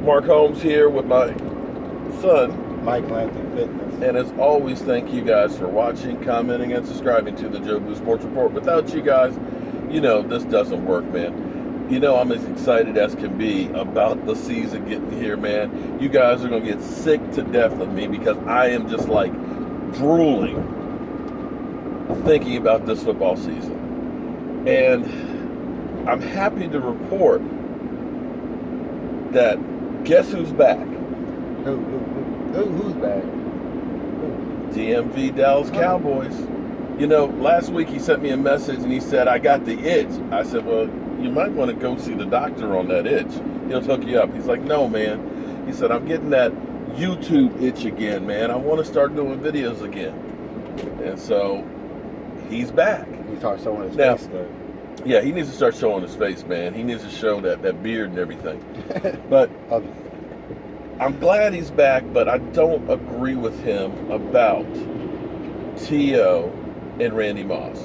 Mark Holmes here with my son, Mike Lansing Fitness. and as always, thank you guys for watching, commenting, and subscribing to the Joe Boo Sports Report. Without you guys, this doesn't work, man. I'm as excited as can be about the season getting here, man. You guys are going to get sick to death of me because I am just like drooling thinking about this football season. And I'm happy to report that guess who's back? Who's back? DMV Dallas Cowboys. Last week he sent me a message and he said, I got the itch. I said, well, you might want to go see the doctor on that itch. He'll hook you up. He's like, no, man. He said, I'm getting that YouTube itch again, man. I want to start doing videos again. And so he's back. He starts showing his Now, face though. Yeah, he needs to start showing his face, man. He needs to show that beard and everything. But I'm glad he's back, but I don't agree with him about T.O. and Randy Moss.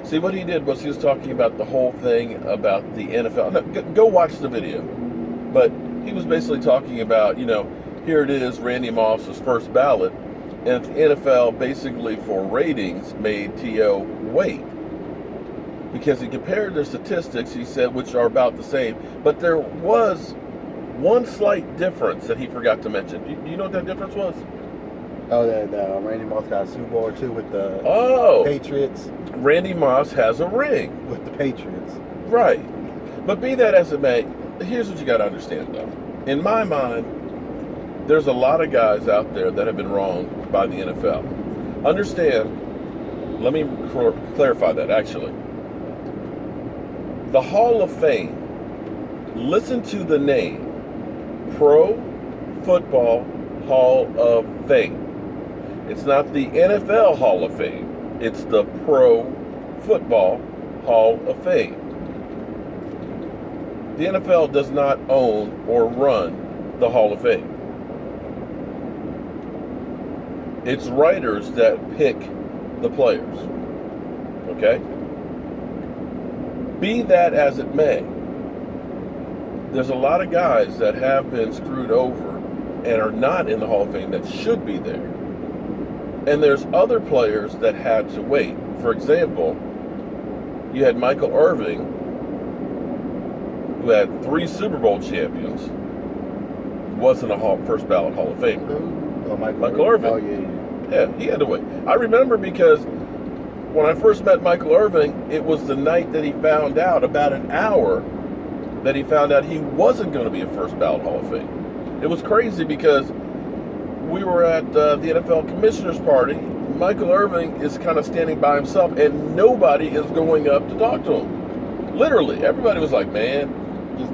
See, what he did was he was talking about the whole thing about the NFL. No, go watch the video. But he was basically talking about, here it is, Randy Moss's first ballot, and the NFL basically for ratings made T.O. wait. Because he compared their statistics, he said, which are about the same, but there was one slight difference that he forgot to mention. Do you know what that difference was? Oh, that Randy Moss got a Super Bowl or two with the Patriots. Randy Moss has a ring. With the Patriots. Right. But be that as it may, here's what you got to understand, though. In my mind, there's a lot of guys out there that have been wronged by the NFL. Understand, let me clarify that, actually. The Hall of Fame, listen to the name, Pro Football Hall of Fame. It's not the NFL Hall of Fame. It's the Pro Football Hall of Fame. The NFL does not own or run the Hall of Fame. It's writers that pick the players. Okay? Be that as it may, there's a lot of guys that have been screwed over and are not in the Hall of Fame that should be there. And there's other players that had to wait. For example, you had Michael Irving, who had 3 Super Bowl champions, wasn't a first ballot Hall of Fame. Oh, Michael Irving. Oh, yeah. Yeah, he had to wait. I remember because when I first met Michael Irving, it was the night that he found out, about an hour, that he found out he wasn't going to be a first ballot Hall of Fame. It was crazy because we were at the NFL Commissioner's Party. Michael Irving is kind of standing by himself, and nobody is going up to talk to him. Literally, everybody was like, man,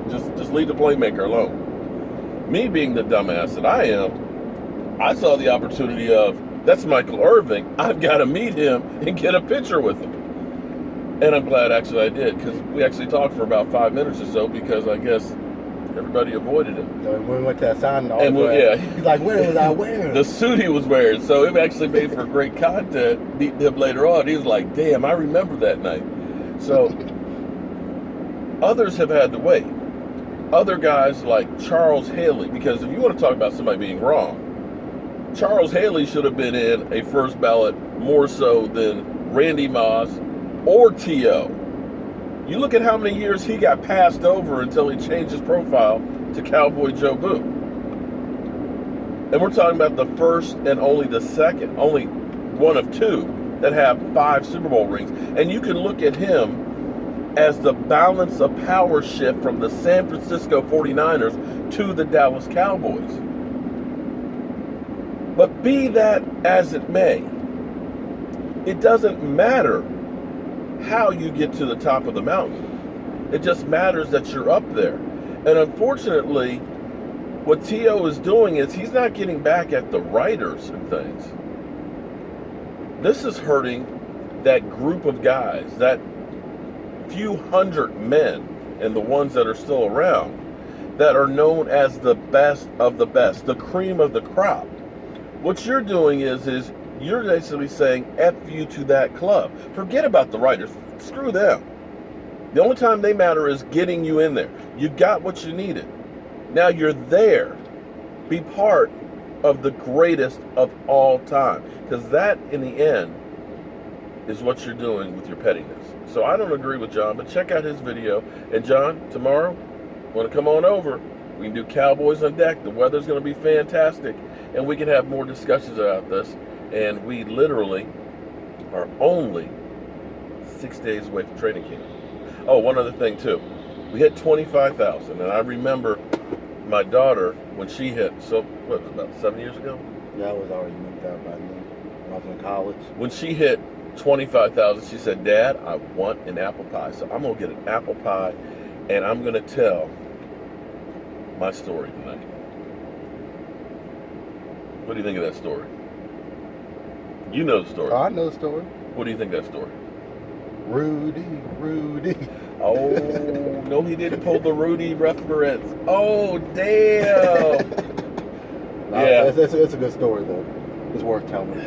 just leave the playmaker alone. Me being the dumbass that I am, I saw the opportunity of, that's Michael Irving, I've got to meet him and get a picture with him. And I'm glad actually I did, because we actually talked for about 5 minutes or so, because I guess everybody avoided him. So when we went to that signing, he's like, where was I wearing? The suit he was wearing. So it actually made for great content. Meeting him later on, he was like, damn, I remember that night. So others have had to wait. Other guys like Charles Haley, because if you want to talk about somebody being wrong, Charles Haley should have been in a first ballot more so than Randy Moss or T.O. You look at how many years he got passed over until he changed his profile to Cowboy Joe Boo. And we're talking about the first and only the second, only one of 2 that have 5 Super Bowl rings. And you can look at him as the balance of power shift from the San Francisco 49ers to the Dallas Cowboys. But be that as it may, it doesn't matter how you get to the top of the mountain. It just matters that you're up there. And unfortunately, what T.O. is doing is he's not getting back at the writers and things. This is hurting that group of guys, that few hundred men, and the ones that are still around, that are known as the best of the best, the cream of the crop. What you're doing is you're basically saying F you to that club. Forget about the writers. Screw them. The only time they matter is getting you in there. You got what you needed. Now you're there. Be part of the greatest of all time. Because that, in the end, is what you're doing with your pettiness. So I don't agree with John, but check out his video. And John, tomorrow, want to come on over. We can do Cowboys on deck. The weather's going to be fantastic. And we can have more discussions about this. And we literally are only 6 days away from training camp. Oh, one other thing, too. We hit 25,000. And I remember my daughter, when she hit, so what was it, about 7 years ago? Yeah, I was already moved out by then. When I was in college. When she hit 25,000, she said, Dad, I want an apple pie. So I'm going to get an apple pie, and I'm going to tell my story tonight. What do you think of that story? You know the story. Oh, I know the story. What do you think of that story? Rudy. Oh, no, he didn't pull the Rudy reference. Oh, damn. Yeah. It's a good story, though. It's worth telling.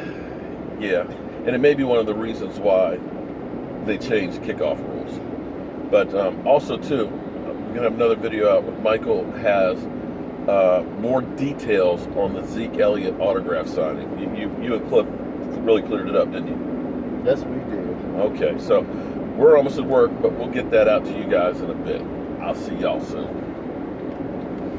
Yeah, and it may be one of the reasons why they changed kickoff rules. But also, too, we're going to have another video out. Michael has more details on the Zeke Elliott autograph signing. You and Cliff really cleared it up, didn't you? Yes, we did. Okay, so we're almost at work, but we'll get that out to you guys in a bit. I'll see y'all soon.